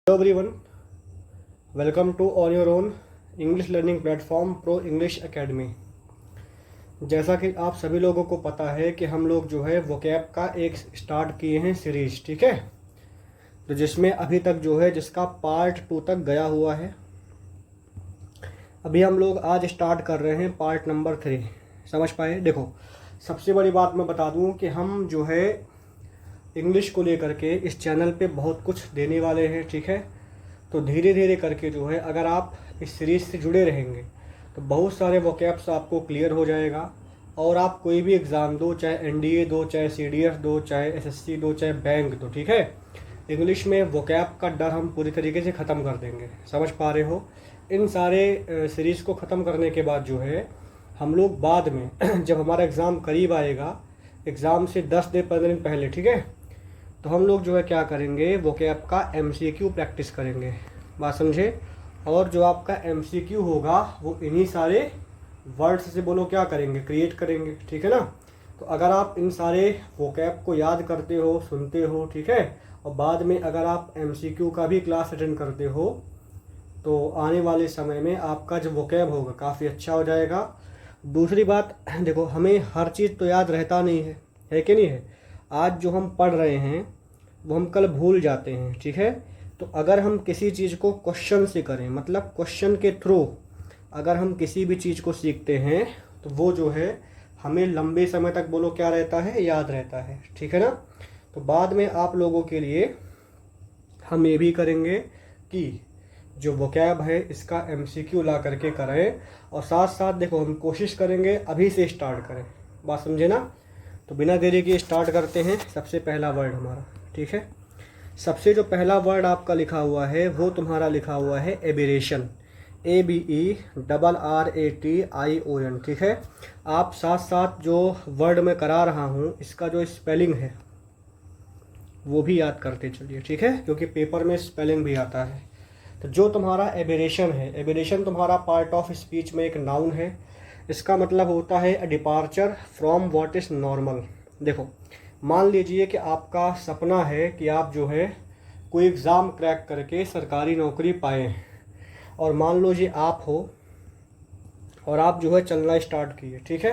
Hello everyone, welcome to On Your Own English learning platform pro English academy. जैसा कि आप सभी लोगों को पता है कि हम लोग जो है वोकैब का एक स्टार्ट किए हैं सीरीज, ठीक है, तो जिसमें अभी तक जो है जिसका पार्ट 2 तक गया हुआ है। अभी हम लोग आज स्टार्ट कर रहे हैं पार्ट नंबर 3। समझ पाए? देखो, सबसे बड़ी बात मैं बता दूं कि हम जो है इंग्लिश को लेकर के इस चैनल पे बहुत कुछ देने वाले हैं, ठीक है। तो धीरे धीरे करके जो है अगर आप इस सीरीज़ से जुड़े रहेंगे तो बहुत सारे वोकैब्स आपको क्लियर हो जाएगा और आप कोई भी एग्ज़ाम दो, चाहे एनडीए दो, चाहे सीडीएस दो, चाहे एसएससी दो, चाहे बैंक दो, ठीक है, इंग्लिश में वोकैब का डर हम पूरी तरीके से ख़त्म कर देंगे। समझ पा रहे हो? इन सारे सीरीज़ को ख़त्म करने के बाद जो है हम लोग बाद में जब हमारा एग्ज़ाम करीब आएगा, एग्ज़ाम से 10 दिन 15 दिन पहले, ठीक है, तो हम लोग जो है क्या करेंगे, वोकैब का एमसीक्यू प्रैक्टिस करेंगे। बात समझे? और जो आपका एमसीक्यू होगा वो इन्हीं सारे वर्ड्स से बोलो क्या करेंगे, क्रिएट करेंगे, ठीक है ना। तो अगर आप इन सारे वोकैब को याद करते हो, सुनते हो, ठीक है, और बाद में अगर आप एमसीक्यू का भी क्लास अटेंड करते हो तो आने वाले समय में आपका जो वोकैब होगा काफ़ी अच्छा हो जाएगा। दूसरी बात, देखो, हमें हर चीज़ तो याद रहता नहीं है कि नहीं है। आज जो हम पढ़ रहे हैं वो हम कल भूल जाते हैं, ठीक है। तो अगर हम किसी चीज़ को क्वेश्चन से करें, मतलब क्वेश्चन के थ्रू अगर हम किसी भी चीज़ को सीखते हैं तो वो जो है हमें लंबे समय तक बोलो क्या रहता है, याद रहता है, ठीक है ना। तो बाद में आप लोगों के लिए हम ये भी करेंगे कि जो वोकैब है इसका एमसीक्यू ला करके करें, और साथ साथ देखो हम कोशिश करेंगे अभी से स्टार्ट करें। बात समझे ना। तो बिना देरी के स्टार्ट करते हैं। सबसे पहला वर्ड हमारा, ठीक है, सबसे जो पहला वर्ड आपका लिखा हुआ है वो तुम्हारा लिखा हुआ है एबेरेशन, ABERRATION, ठीक है। आप साथ साथ जो वर्ड मैं करा रहा हूँ इसका जो स्पेलिंग है वो भी याद करते चलिए, ठीक है, क्योंकि पेपर में स्पेलिंग भी आता है। तो जो तुम्हारा एबेरेशन है, एबेरेशन तुम्हारा पार्ट ऑफ स्पीच में एक नाउन है। इसका मतलब होता है अ departure from what is normal. देखो, मान लीजिए कि आपका सपना है कि आप जो है कोई एग्ज़ाम क्रैक करके सरकारी नौकरी पाएँ, और मान लो जी आप हो और आप जो है चलना स्टार्ट किए, ठीक है।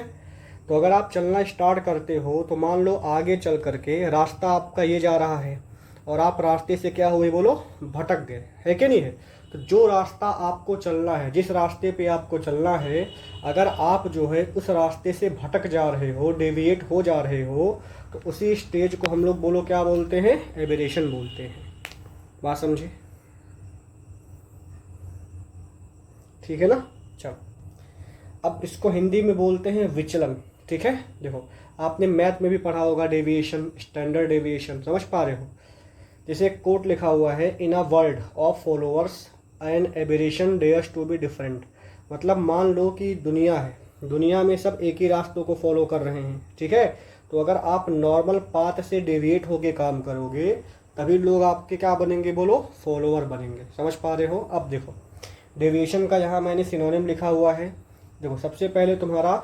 तो अगर आप चलना स्टार्ट करते हो तो मान लो आगे चल करके रास्ता आपका ये जा रहा है और आप रास्ते से क्या हुए बोलो, भटक गए, है कि नहीं है। तो जो रास्ता आपको चलना है, जिस रास्ते पे आपको चलना है, अगर आप जो है उस रास्ते से भटक जा रहे हो, डेविएट हो जा रहे हो, तो उसी स्टेज को हम लोग बोलो क्या बोलते हैं, एबेरेशन बोलते हैं। बात समझे? ठीक है ना। चलो, अब इसको हिंदी में बोलते हैं विचलन, ठीक है। देखो, आपने मैथ में भी पढ़ा होगा डेविएशन, स्टैंडर्ड डेविएशन, समझ पा रहे हो। जैसे एक कोट लिखा हुआ है, in a world of followers an aberration dares to be different. मतलब मान लो कि दुनिया है, दुनिया में सब एक ही रास्तों को फॉलो कर रहे हैं, ठीक है। तो अगर आप नॉर्मल पाथ से डेविएट होके काम करोगे तभी लोग आपके क्या बनेंगे बोलो, फॉलोअर बनेंगे। समझ पा रहे हो? अब देखो, डेविएशन का यहाँ मैंने सिनोनिम लिखा हुआ है। देखो, सबसे पहले तुम्हारा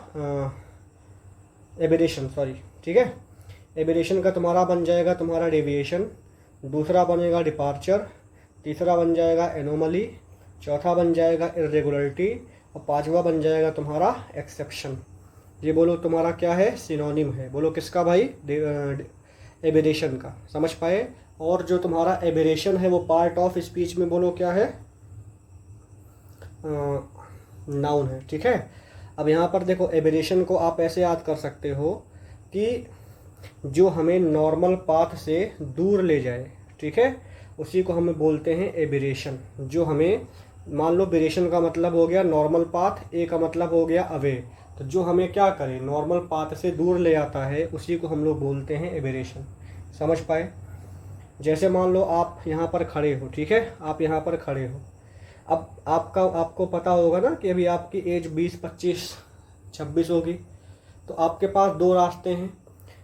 एबेरेशन, सॉरी, ठीक है, एबेरेशन का तुम्हारा बन जाएगा तुम्हारा डेविएशन, दूसरा बनेगा डिपार्चर, तीसरा बन जाएगा एनोमली, चौथा बन जाएगा इरेगुलरिटी, और पांचवा बन जाएगा तुम्हारा एक्सेप्शन। ये बोलो तुम्हारा क्या है, सिनोनिम है। बोलो किसका भाई, एबेरेशन का। समझ पाए? और जो तुम्हारा एबेरेशन है वो पार्ट ऑफ स्पीच में बोलो क्या है, नाउन है, ठीक है। अब यहाँ पर देखो, एबेरेशन को आप ऐसे याद कर सकते हो कि जो हमें नॉर्मल पाथ से दूर ले जाए, ठीक है, उसी को हमें बोलते हैं एबेरेशन। जो हमें, मान लो बेरेशन का मतलब हो गया नॉर्मल पाथ, ए का मतलब हो गया अवे, तो जो हमें क्या करे, नॉर्मल पाथ से दूर ले आता है, उसी को हम लोग बोलते हैं एबेरेशन। समझ पाए? जैसे मान लो आप यहाँ पर खड़े हो, ठीक है, आप यहाँ पर खड़े हो। अब आपको पता होगा ना कि अभी आपकी एज 20, 25, 26 होगी। तो आपके पास दो रास्ते हैं।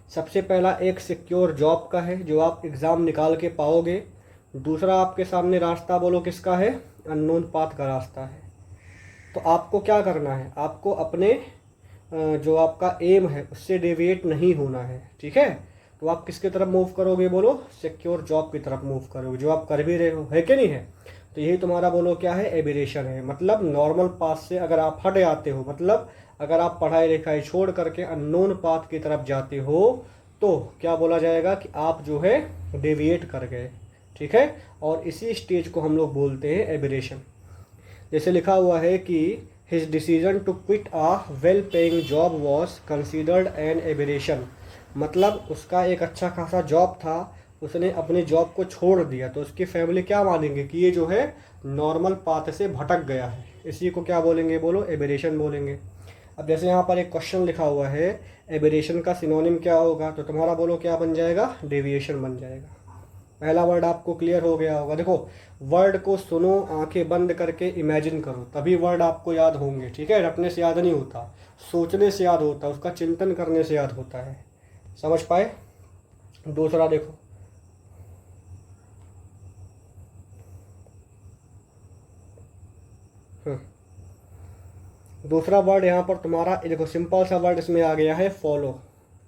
सबसे पहला एक सिक्योर जॉब का है जो आप एग्ज़ाम निकाल के पाओगे। दूसरा आपके सामने रास्ता बोलो किसका है, अननोन पाथ का रास्ता है। तो आपको क्या करना है, आपको अपने जो आपका एम है उससे डेविएट नहीं होना है, ठीक है। तो आप किसकी तरफ मूव करोगे, बोलो सिक्योर जॉब की तरफ मूव करोगे, जो आप कर भी रहे हो, है कि नहीं है। तो यही तुम्हारा बोलो क्या है, एबिरेशन है। मतलब नॉर्मल पाथ से अगर आप हट जाते हो, मतलब अगर आप पढ़ाई लिखाई छोड़ करके अननोन पाथ की तरफ जाते हो तो क्या बोला जाएगा कि आप जो है डेविएट कर गए, ठीक है। और इसी स्टेज को हम लोग बोलते हैं एबिरेशन। जैसे लिखा हुआ है कि his decision to quit a well paying job was considered an aberration. मतलब उसका एक अच्छा खासा जॉब था, उसने अपनी जॉब को छोड़ दिया, तो उसकी फैमिली क्या मानेंगे कि ये जो है नॉर्मल पाथ से भटक गया है। इसी को क्या बोलेंगे, बोलो एबिरेशन बोलेंगे। अब जैसे यहाँ पर एक क्वेश्चन लिखा हुआ है, एबिरेशन का सिनोनिम क्या होगा, तो तुम्हारा बोलो क्या बन जाएगा, डेविएशन बन जाएगा। पहला वर्ड आपको क्लियर हो गया होगा। देखो वर्ड को सुनो, आंखें बंद करके इमेजिन करो, तभी वर्ड आपको याद होंगे, ठीक है। रटने से याद नहीं होता, सोचने से याद होता है, उसका चिंतन करने से याद होता है। समझ पाए। दूसरा देखो, दूसरा वर्ड यहाँ पर तुम्हारा देखो, सिंपल सा वर्ड इसमें आ गया है फॉलो,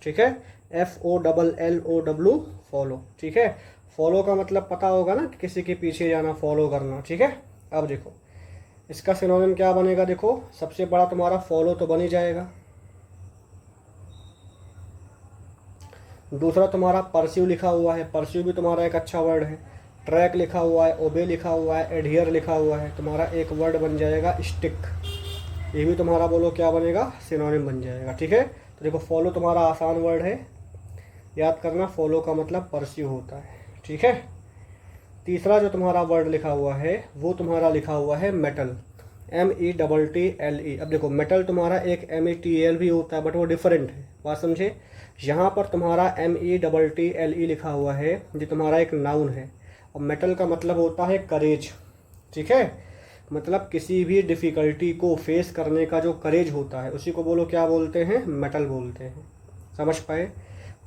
ठीक है। FOLLOW फॉलो, ठीक है। फॉलो का मतलब पता होगा ना, किसी के पीछे जाना, फॉलो करना, ठीक है। अब देखो इसका सिनोनिम क्या बनेगा, देखो सबसे बड़ा तुम्हारा फॉलो तो बन ही जाएगा। दूसरा तुम्हारा परस्यू लिखा हुआ है, परस्यू भी तुम्हारा एक अच्छा वर्ड है। ट्रैक लिखा हुआ है, ओबे लिखा हुआ है, एडहियर लिखा हुआ है, तुम्हारा एक वर्ड बन जाएगा स्टिक। ये भी तुम्हारा बोलो क्या बनेगा, सिनोनिम बन जाएगा, ठीक है। तो देखो फॉलो तुम्हारा आसान वर्ड है, याद करना, फॉलो का मतलब परस्यू होता है, ठीक है। तीसरा जो तुम्हारा वर्ड लिखा हुआ है वो तुम्हारा लिखा हुआ है मेटल, METTLE। अब देखो मेटल तुम्हारा एक METL भी होता है, बट वो डिफरेंट है, बात समझे। यहाँ पर तुम्हारा METTLE लिखा हुआ है, जो तुम्हारा एक नाउन है। और मेटल का मतलब होता है करेज, ठीक है। मतलब किसी भी डिफ़िकल्टी को फेस करने का जो करेज होता है, उसी को बोलो क्या बोलते हैं, मेटल बोलते हैं। समझ पाए।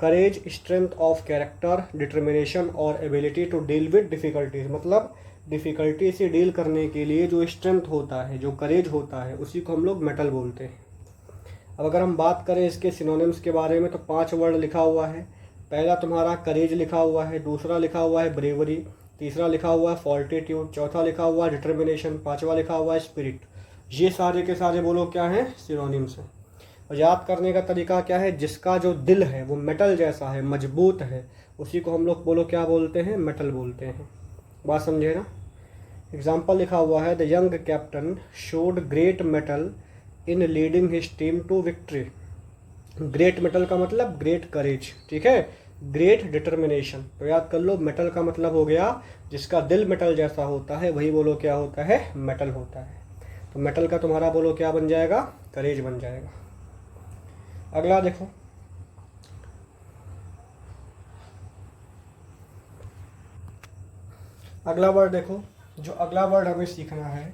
Courage, strength of character, determination और ability to deal with difficulties. मतलब डिफ़िकल्टी से डील करने के लिए जो स्ट्रेंथ होता है, जो करेज होता है, उसी को हम लोग मेटल बोलते हैं। अब अगर हम बात करें इसके सिनोनिम्स के बारे में, तो 5 वर्ड लिखा हुआ है। पहला तुम्हारा करेज लिखा हुआ है, दूसरा लिखा हुआ है ब्रेवरी, तीसरा लिखा हुआ है फॉर्टिट्यूड, चौथा लिखा हुआ है डिटर्मिनेशन, पांचवा लिखा हुआ है स्पिरिट। ये सारे के सारे बोलो क्या है, सिनोनिम्स हैं। और याद करने का तरीका क्या है, जिसका जो दिल है वो मेटल जैसा है, मजबूत है, उसी को हम लोग बोलो क्या बोलते हैं, मेटल बोलते हैं। बात समझे ना। एग्जाम्पल लिखा हुआ है, the young captain showed great mettle in leading his team to victory. Great mettle का मतलब ग्रेट करेज, ठीक है, ग्रेट डिटर्मिनेशन। तो याद कर लो, मेटल का मतलब हो गया जिसका दिल मेटल जैसा होता है, वही बोलो क्या होता है, मेटल होता है। तो मेटल का तुम्हारा बोलो क्या बन जाएगा, करेज बन जाएगा। अगला देखो, अगला वर्ड देखो, जो अगला वर्ड हमें सीखना है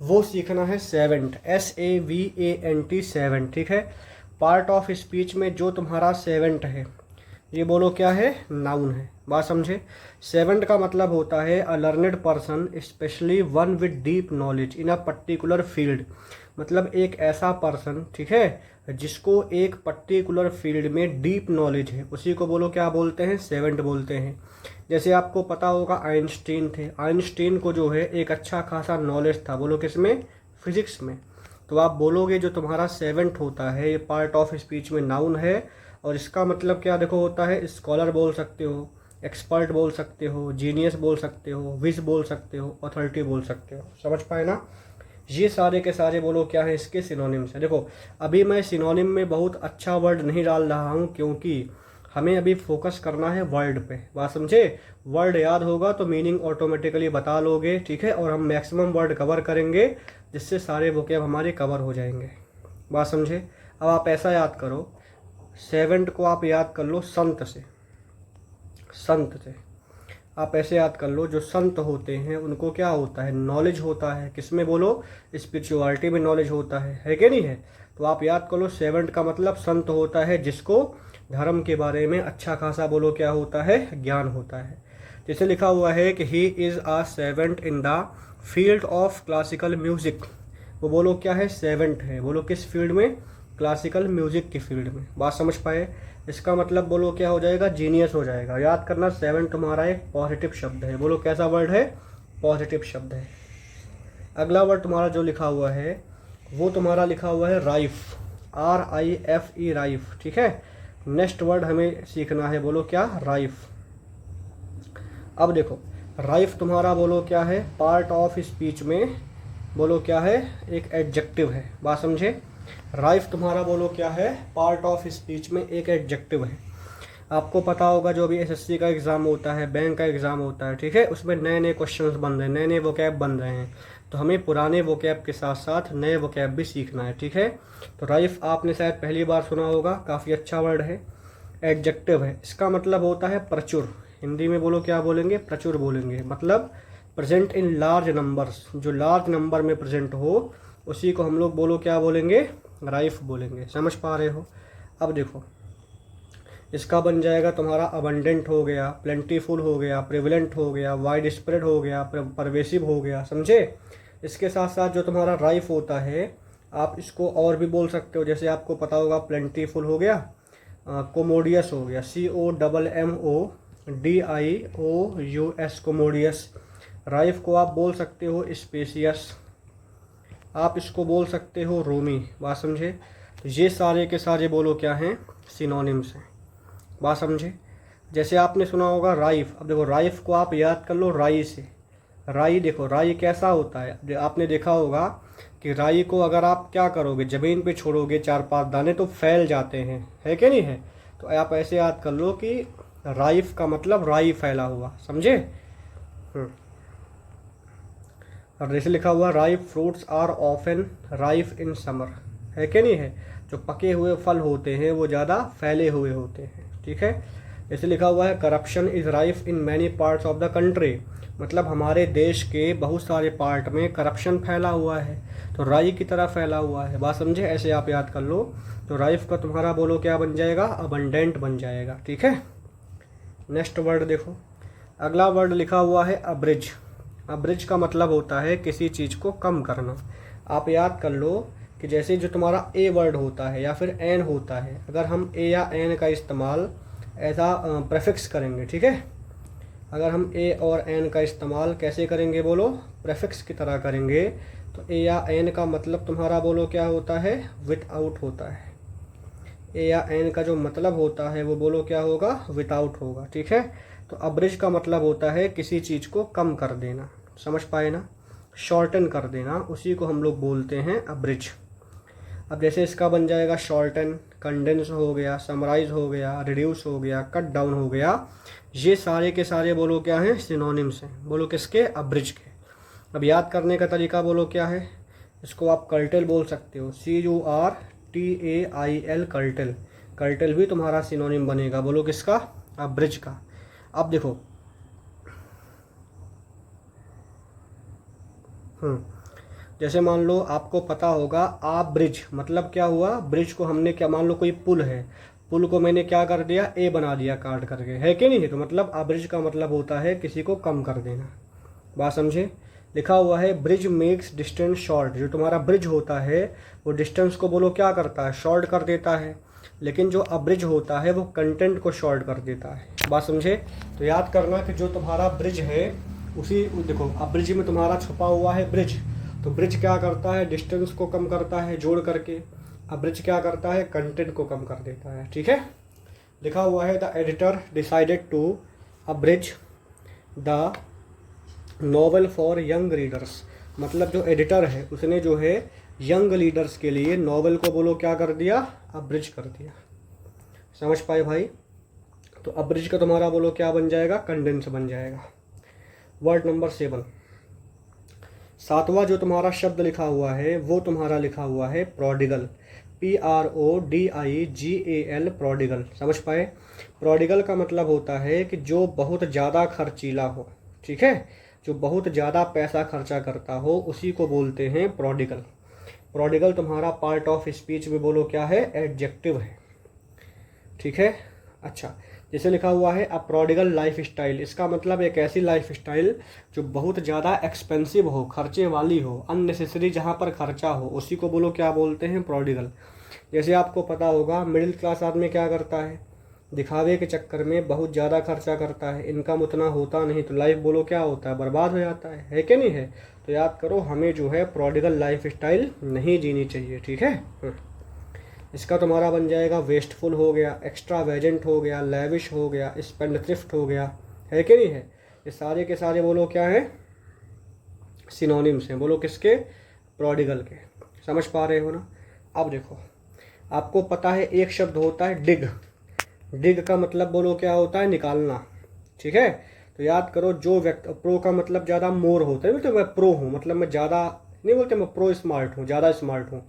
वो सीखना है सेवेंट, SAVANT, सेवेंट, ठीक है। पार्ट ऑफ स्पीच में जो तुम्हारा सेवेंट है, ये बोलो क्या है, नाउन है। बात समझे। सेवेंट का मतलब होता है a learned person, specially one with deep knowledge in a particular field. मतलब एक ऐसा पर्सन, ठीक है, जिसको एक पर्टिकुलर फील्ड में डीप नॉलेज है, उसी को बोलो क्या बोलते हैं, सेवेंट बोलते हैं। जैसे आपको पता होगा आइंस्टीन थे, आइंस्टीन को जो है एक अच्छा खासा नॉलेज था, बोलो किसमें, फिजिक्स में। तो आप बोलोगे जो तुम्हारा सेवेंट होता है, ये पार्ट ऑफ स्पीच में नाउन है। और इसका मतलब क्या देखो होता है, स्कॉलर बोल सकते हो, एक्सपर्ट बोल सकते हो, जीनियस बोल सकते हो, विज बोल सकते हो, अथॉरिटी बोल सकते हो। समझ पाए ना। ये सारे के सारे बोलो क्या है, इसके सिनोनिम्स हैं। देखो अभी मैं सिनोनिम में बहुत अच्छा वर्ड नहीं डाल रहा हूँ, क्योंकि हमें अभी फोकस करना है वर्ड पे। बात समझे। वर्ड याद होगा तो मीनिंग ऑटोमेटिकली बता लोगे, ठीक है। और हम मैक्सिमम वर्ड कवर करेंगे, जिससे सारे वोकैब हमारे कवर हो जाएंगे। बात समझे। अब आप ऐसा याद करो, सेवेंट को आप याद कर लो संत से, संत से आप ऐसे याद कर लो, जो संत होते हैं उनको क्या होता है, नॉलेज होता है। किसमें बोलो, स्पिरिचुअलिटी में नॉलेज होता है कि नहीं है। तो आप याद कर लो, सेवेंट का मतलब संत होता है, जिसको धर्म के बारे में अच्छा खासा बोलो क्या होता है, ज्ञान होता है। जैसे लिखा हुआ है कि he is a seventh in the field of classical music. वो बोलो क्या है, सेवेंट है, बोलो किस फील्ड में, क्लासिकल म्यूजिक की फील्ड में। बात समझ पाए? इसका मतलब बोलो क्या हो जाएगा, जीनियस हो जाएगा। याद करना 7 तुम्हारा एक पॉजिटिव शब्द है। बोलो कैसा वर्ड है, पॉजिटिव शब्द है। अगला वर्ड तुम्हारा जो लिखा हुआ है वो तुम्हारा लिखा हुआ है राइफ, RIFE, राइफ। ठीक है, नेक्स्ट वर्ड हमें सीखना है, बोलो क्या, राइफ। अब देखो राइफ तुम्हारा बोलो क्या है, पार्ट ऑफ स्पीच में बोलो क्या है, एक एडजेक्टिव है। बात समझे? राइफ तुम्हारा बोलो क्या है, पार्ट ऑफ स्पीच में एक एडजेक्टिव है। आपको पता होगा जो भी SSC का एग्ज़ाम होता है, बैंक का एग्ज़ाम होता है, ठीक है, उसमें नए नए क्वेश्चंस बन रहे हैं, नए नए वोकैब बन रहे हैं। तो हमें पुराने वोकैब के साथ साथ नए वोकैब भी सीखना है। ठीक है, तो राइफ आपने शायद पहली बार सुना होगा, काफ़ी अच्छा वर्ड है, एडजेक्टिव है। इसका मतलब होता है प्रचुर। हिंदी में बोलो क्या बोलेंगे, प्रचुर बोलेंगे। मतलब प्रेजेंट इन लार्ज नंबर्स, जो लार्ज नंबर में प्रेजेंट हो उसी को हम लोग बोलो क्या बोलेंगे, राइफ बोलेंगे। समझ पा रहे हो? अब देखो इसका बन जाएगा तुम्हारा अबंडेंट हो गया, प्लेंटीफुल हो गया, प्रिविलेंट हो गया, वाइड स्प्रेड हो गया, परवेसिव हो गया। समझे? इसके साथ साथ जो तुम्हारा राइफ होता है आप इसको और भी बोल सकते हो। जैसे आपको पता होगा प्लेंटीफुल हो गया, कोमोडियस हो गया, COMMODIOUS, कोमोडियस। राइफ को आप बोल सकते हो स्पेसियस, आप इसको बोल सकते हो रोमी। बात समझे? तो ये सारे के सारे बोलो क्या हैं, सिनोनिम्स हैं। बात समझे? जैसे आपने सुना होगा राइफ। अब देखो राइफ को आप याद कर लो राई से। राई देखो राई कैसा होता है, आपने देखा होगा कि राई को अगर आप क्या करोगे, ज़मीन पे छोड़ोगे 4-5 दाने तो फैल जाते हैं, है कि नहीं है? तो आप ऐसे याद कर लो कि राइफ का मतलब राई फैला हुआ। समझे? और जैसे लिखा हुआ ripe fruits are often ripe in summer, है कि नहीं है? जो पके हुए फल होते हैं वो ज़्यादा फैले हुए होते हैं। ठीक है, जैसे लिखा हुआ है corruption is rife in many parts of the country, मतलब हमारे देश के बहुत सारे पार्ट में करप्शन फैला हुआ है, तो राई की तरह फैला हुआ है। बात समझे? ऐसे आप याद कर लो। तो राइफ का तुम्हारा बोलो क्या बन जाएगा, अबंडेंट बन जाएगा। ठीक है, नेक्स्ट वर्ड देखो, अगला वर्ड लिखा हुआ है अब्रिज। अब्रिज का मतलब होता है किसी चीज़ को कम करना। आप याद कर लो कि जैसे जो तुम्हारा ए वर्ड होता है या फिर एन होता है, अगर हम ए या एन का इस्तेमाल ऐसा प्रेफिक्स करेंगे, ठीक है, अगर हम ए और एन का इस्तेमाल कैसे करेंगे, बोलो प्रेफिक्स की तरह करेंगे, तो ए या एन का मतलब तुम्हारा बोलो क्या होता है, विदाउट होता है। ए या एन का जो मतलब होता है वो बोलो क्या होगा, विदाउट होगा। ठीक है, तो अब्रिज का मतलब होता है किसी चीज़ को कम कर देना। समझ पाए ना? शॉर्टन कर देना, उसी को हम लोग बोलते हैं अब्रिज। अब जैसे इसका बन जाएगा शॉर्टन, कंडेंस हो गया, समराइज हो गया, रिड्यूस हो गया, कट डाउन हो गया, ये सारे के सारे बोलो क्या हैं, सिनोनिम्स हैं। बोलो किसके, अब्रिज के। अब याद करने का तरीका बोलो क्या है, इसको आप कर्टेल बोल सकते हो, CURTAIL, कर्टेल। कर्टेल भी तुम्हारा सिनोनिम बनेगा, बोलो किसका, अब्रिज का। अब देखो जैसे मान लो आपको पता होगा आप ब्रिज मतलब क्या हुआ, ब्रिज को हमने क्या, मान लो कोई पुल है, पुल को मैंने क्या कर दिया, ए बना दिया काट करके, है कि नहीं? तो मतलब अब्रिज का मतलब होता है किसी को कम कर देना। बात समझे? लिखा हुआ है ब्रिज मेक्स डिस्टेंस शॉर्ट। जो तुम्हारा ब्रिज होता है वो डिस्टेंस को बोलो क्या करता है, शॉर्ट कर देता है, लेकिन जो अब्रिज होता है वो कंटेंट को शॉर्ट कर देता है। बात समझे? तो याद करना कि जो तुम्हारा ब्रिज है उसी, देखो अब्रिज में तुम्हारा छुपा हुआ है ब्रिज, तो ब्रिज क्या करता है, डिस्टेंस को कम करता है जोड़ करके, अब्रिज क्या करता है, कंटेंट को कम कर देता है। ठीक है, लिखा हुआ है the editor decided to abridge the novel for young readers, मतलब जो एडिटर है उसने जो है यंग रीडर्स के लिए नॉवेल को बोलो क्या कर दिया, अब्रिज कर दिया। समझ पाए भाई? तो अब्रिज का तुम्हारा बोलो क्या बन जाएगा, कंडेंस बन जाएगा। वर्ड नंबर 7, सातवां जो तुम्हारा शब्द लिखा हुआ है वो तुम्हारा लिखा हुआ है प्रोडिगल, PRODIGAL, प्रोडिगल। समझ पाए? प्रोडिगल का मतलब होता है कि जो बहुत ज़्यादा खर्चीला हो। ठीक है, जो बहुत ज़्यादा पैसा खर्चा करता हो उसी को बोलते हैं प्रोडिगल। प्रोडिगल तुम्हारा पार्ट ऑफ स्पीच में बोलो क्या है, एडजेक्टिव है। ठीक है, अच्छा, जैसे लिखा हुआ है अ प्रोडिगल लाइफ स्टाइल, इसका मतलब एक ऐसी लाइफ स्टाइल जो बहुत ज़्यादा एक्सपेंसिव हो, खर्चे वाली हो, अननेसेसरी जहाँ पर खर्चा हो, उसी को बोलो क्या बोलते हैं, प्रोडिगल। जैसे आपको पता होगा मिडिल क्लास आदमी क्या करता है, दिखावे के चक्कर में बहुत ज़्यादा खर्चा करता है, इनकम उतना होता नहीं, तो लाइफ बोलो क्या होता है, बर्बाद हो जाता है कि नहीं है। तो याद करो हमें जो है प्रोडिगल लाइफ स्टाइल नहीं जीनी चाहिए, ठीक है। इसका तुम्हारा बन जाएगा वेस्टफुल हो गया, एक्स्ट्रावेजेंट हो गया, लैविश हो गया, स्पेंडथ्रिफ्ट हो गया, है कि नहीं है। ये सारे के सारे बोलो क्या है, सिनोनिम्स हैं, बोलो किसके, प्रोडिगल के। समझ पा रहे हो ना। अब देखो आपको पता है एक शब्द होता है डिग, डिग का मतलब बोलो क्या होता है, निकालना, ठीक है। तो याद करो जो व्यक्ति, प्रो का मतलब ज़्यादा मोर होता है, बोलते मैं प्रो हूँ, मतलब मैं ज़्यादा नहीं बोलते, मैं प्रो स्मार्ट हूँ, ज़्यादा स्मार्ट हूँ।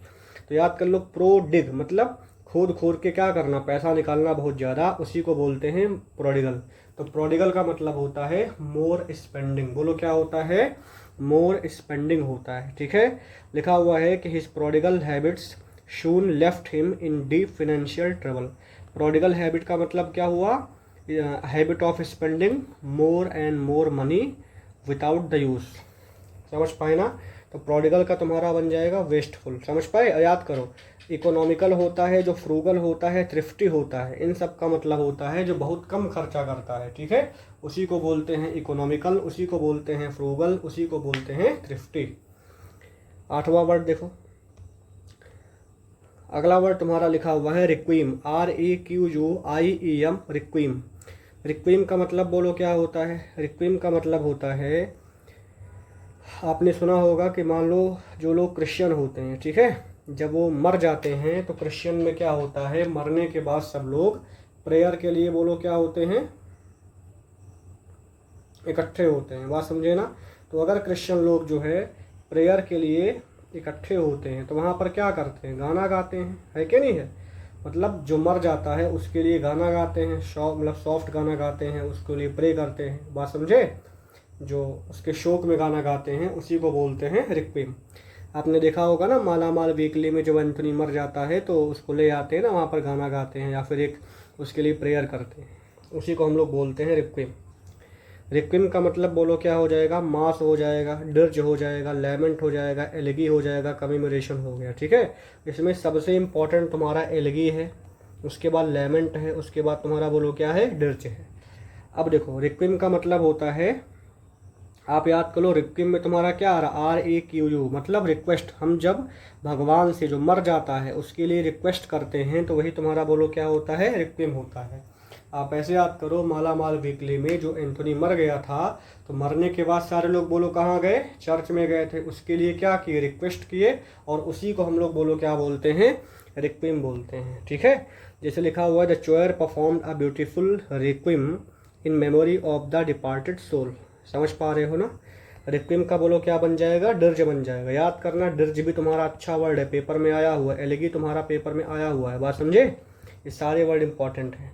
तो याद कर लो प्रो डिग मतलब खोद खोद के क्या करना, पैसा निकालना बहुत ज़्यादा, उसी को बोलते हैं प्रोडिगल। तो प्रोडिगल का मतलब होता है मोर स्पेंडिंग, बोलो क्या होता है, मोर स्पेंडिंग होता है, ठीक है। लिखा हुआ है कि his prodigal habits soon left him in deep financial trouble. Prodigal habit का मतलब क्या हुआ, habit of spending more and more money without the use. समझ पाए ना। तो प्रोडिगल का तुम्हारा बन जाएगा वेस्टफुल। समझ पाए। याद करो इकोनॉमिकल होता है जो फ्रूगल होता है, थ्रिफ्टी होता है, इन सब का मतलब होता है जो बहुत कम खर्चा करता है, ठीक है। उसी को बोलते हैं इकोनॉमिकल, उसी को बोलते हैं फ्रूगल, उसी को बोलते हैं थ्रिफ्टी। 8वां वर्ड देखो, अगला वर्ड तुम्हारा लिखा हुआ है रिक्वीम, REQUIEM, रिक्वीम। रिक्वीम का मतलब बोलो क्या होता है, रिक्वीम का मतलब होता है, आपने सुना होगा कि मान लो जो लोग क्रिश्चियन होते हैं, ठीक है, जब वो मर जाते हैं तो क्रिश्चियन में क्या होता है, मरने के बाद सब लोग प्रेयर के लिए बोलो क्या होते हैं, इकट्ठे होते हैं। बात समझे ना। तो अगर क्रिश्चियन लोग जो है प्रेयर के लिए इकट्ठे होते हैं तो वहाँ पर क्या करते हैं, गाना गाते हैं, है कि नहीं है। मतलब जो मर जाता है उसके लिए गाना गाते हैं, मतलब सॉफ्ट गाना गाते हैं, उसके लिए प्रे करते हैं। बात समझे। जो उसके शोक में गाना गाते हैं उसी को बोलते हैं रिक्वीम। आपने देखा होगा ना माला माल वीकली में जब एंथनी मर जाता है तो उसको ले आते हैं ना, वहाँ पर गाना गाते हैं या फिर एक उसके लिए प्रेयर करते हैं, उसी को हम लोग बोलते हैं रिक्वीम। रिक्वीम का मतलब बोलो क्या हो जाएगा, मास हो जाएगा, डिर्ज हो जाएगा, लेमेंट हो जाएगा, एलगी हो जाएगा, कमेमोरेशन हो गया, ठीक है। इसमें सबसे इम्पोर्टेंट तुम्हारा एलगी है, उसके बाद लेमेंट है, उसके बाद तुम्हारा बोलो क्या है, डिर्ज है। अब देखो रिक्वीम का मतलब होता है, आप याद करो रिक्वीम में तुम्हारा क्या आ रहा, REQU मतलब रिक्वेस्ट। हम जब भगवान से जो मर जाता है उसके लिए रिक्वेस्ट करते हैं तो वही तुम्हारा बोलो क्या होता है, रिक्वीम होता है। आप ऐसे याद करो माला माल वीकली में जो एंथोनी मर गया था तो मरने के बाद सारे लोग बोलो कहाँ गए, चर्च में गए थे, उसके लिए क्या किए, रिक्वेस्ट किए, और उसी को हम लोग बोलो क्या बोलते हैं, रिक्वीम बोलते हैं, ठीक है। जैसे लिखा हुआ है the choir performed a beautiful requiem in memory of the departed soul. समझ पा रहे हो ना। रिक्वीम का बोलो क्या बन जाएगा, डिर्ज बन जाएगा। याद करना डिर्ज भी तुम्हारा अच्छा वर्ड है, पेपर में आया हुआ है, एलगी तुम्हारा पेपर में आया हुआ है। बात समझे। ये सारे वर्ड इंपॉर्टेंट हैं।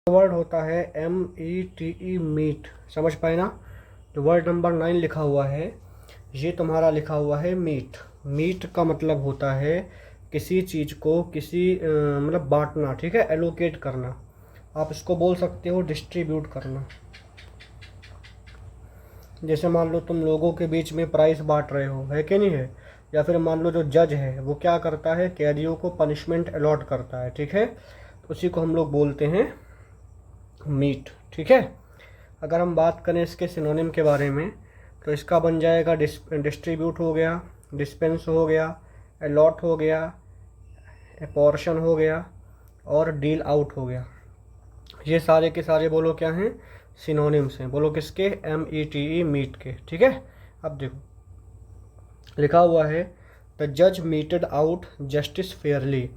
वर्ड होता है METE मीट। समझ पाए ना। तो वर्ड नंबर 9 लिखा हुआ है, ये तुम्हारा लिखा हुआ है मीट। मीट का मतलब होता है किसी चीज़ को किसी मतलब बांटना, ठीक है, एलोकेट करना। आप इसको बोल सकते हो डिस्ट्रीब्यूट करना। जैसे मान लो तुम लोगों के बीच में प्राइस बांट रहे हो, है कि नहीं है। या फिर मान लो जो जज है वो क्या करता है, कैदियों को पनिशमेंट अलॉट करता है, ठीक है। तो उसी को हम लोग बोलते हैं मीट, ठीक है। अगर हम बात करें इसके सिनोनिम के बारे में तो इसका बन जाएगा डिस्ट्रीब्यूट हो गया, डिस्पेंस हो गया, अलॉट हो गया, अपोर्शन हो गया, और डील आउट हो गया। ये सारे के सारे बोलो क्या हैं, सिनोनिम्स हैं। बोलो किसके, METE मीट के, ठीक है। अब देखो लिखा हुआ है द जज मीटेड आउट जस्टिस फेयरली,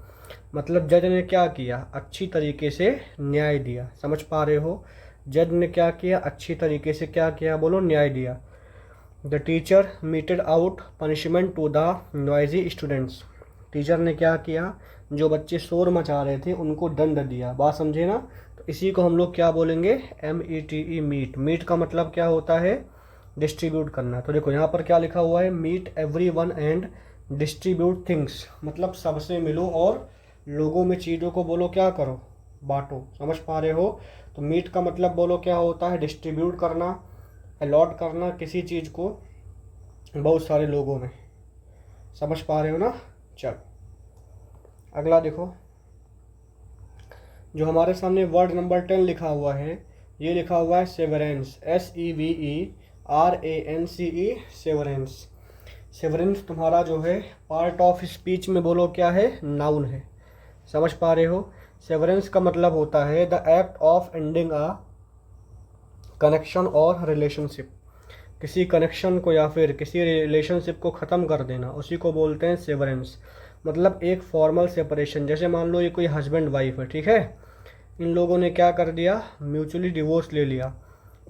मतलब जज ने क्या किया, अच्छी तरीके से न्याय दिया। समझ पा रहे हो। जज ने क्या किया, अच्छी तरीके से क्या किया, बोलो न्याय दिया। The teacher meted out punishment to the noisy students, teacher ने क्या किया, जो बच्चे शोर मचा रहे थे उनको दंड दिया। बात समझे ना। तो इसी को हम लोग क्या बोलेंगे, METE मीट। मीट का मतलब क्या होता है, डिस्ट्रीब्यूट करना। तो देखो यहाँ पर क्या लिखा हुआ है, meet everyone and distribute things, मतलब सबसे मिलो और लोगों में चीज़ों को बोलो क्या करो, बांटो। समझ पा रहे हो। तो मीट का मतलब बोलो क्या होता है, डिस्ट्रीब्यूट करना, अलॉट करना किसी चीज़ को बहुत सारे लोगों में। समझ पा रहे हो ना। चलो अगला देखो, जो हमारे सामने वर्ड नंबर 10 लिखा हुआ है, ये लिखा हुआ है सेवरेंस, SEVERANCE, सेवरेंस। सेवरेंस तुम्हारा जो है पार्ट ऑफ स्पीच में बोलो क्या है, नाउन है। समझ पा रहे हो। सेवरेंस का मतलब होता है the act of ending a connection और रिलेशनशिप। किसी कनेक्शन को या फिर किसी रिलेशनशिप को ख़त्म कर देना, उसी को बोलते हैं सेवरेंस। मतलब एक फॉर्मल सेपरेशन। जैसे मान लो ये कोई हस्बैंड वाइफ है, ठीक है, इन लोगों ने क्या कर दिया, म्यूचुअली डिवोर्स ले लिया।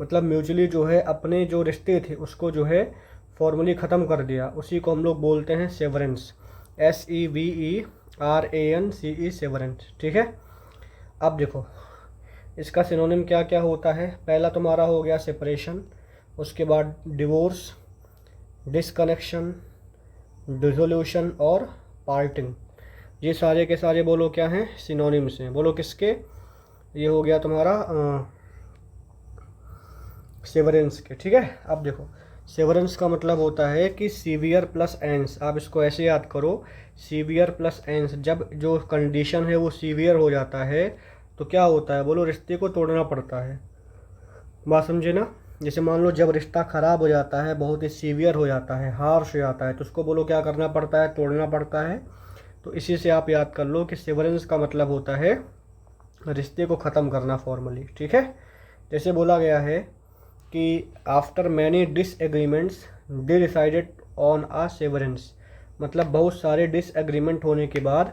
मतलब म्यूचुअली जो है अपने जो रिश्ते थे उसको जो है फॉर्मली ख़त्म कर दिया, उसी को हम लोग बोलते हैं सेवरेंस, SEVERANCE, सेवरेंस। ठीक है। अब देखो इसका सिनोनिम क्या क्या होता है। पहला तुम्हारा हो गया सेपरेशन, उसके बाद डिवोर्स, डिसकनेक्शन, डिसोल्यूशन और पार्टिंग। ये सारे के सारे बोलो क्या हैं, सिनोनिम्स हैं। बोलो किसके, ये हो गया तुम्हारा सेवरेंस के। ठीक है। अब देखो सेवरेंस का मतलब होता है कि सीवियर प्लस एंस। आप इसको ऐसे याद करो, सीवियर प्लस एंस। जब जो कंडीशन है वो सीवियर हो जाता है तो क्या होता है, बोलो रिश्ते को तोड़ना पड़ता है। बात समझे ना। जैसे मान लो जब रिश्ता ख़राब हो जाता है, बहुत ही सीवियर हो जाता है, हार्श हो जाता है, तो उसको बोलो क्या करना पड़ता है, तोड़ना पड़ता है। तो इसी से आप याद कर लो कि सेवरेंस का मतलब होता है रिश्ते को ख़त्म करना फॉर्मली। ठीक है। जैसे बोला गया है कि after many disagreements they decided on a severance. मतलब बहुत सारे डिसएग्रीमेंट होने के बाद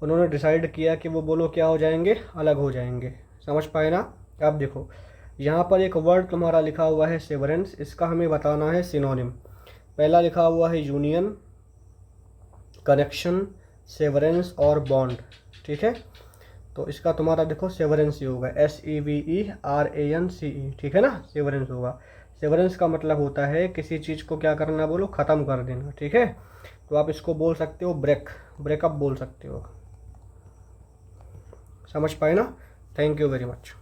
उन्होंने डिसाइड किया कि वो बोलो क्या हो जाएंगे, अलग हो जाएंगे। समझ पाए ना। अब देखो यहाँ पर एक वर्ड तुम्हारा लिखा हुआ है सेवरेंस, इसका हमें बताना है सिनोनिम। पहला लिखा हुआ है यूनियन, कनेक्शन, सेवरेंस और बॉन्ड। ठीक है। तो इसका तुम्हारा देखो सेवरेंस ही होगा, SEVERANCE। ठीक है ना, सेवरेंस होगा। सेवरेंस का मतलब होता है किसी चीज़ को क्या करना, बोलो ख़त्म कर देना। ठीक है। तो आप इसको बोल सकते हो ब्रेकअप बोल सकते हो। समझ पाए ना। Thank you very much.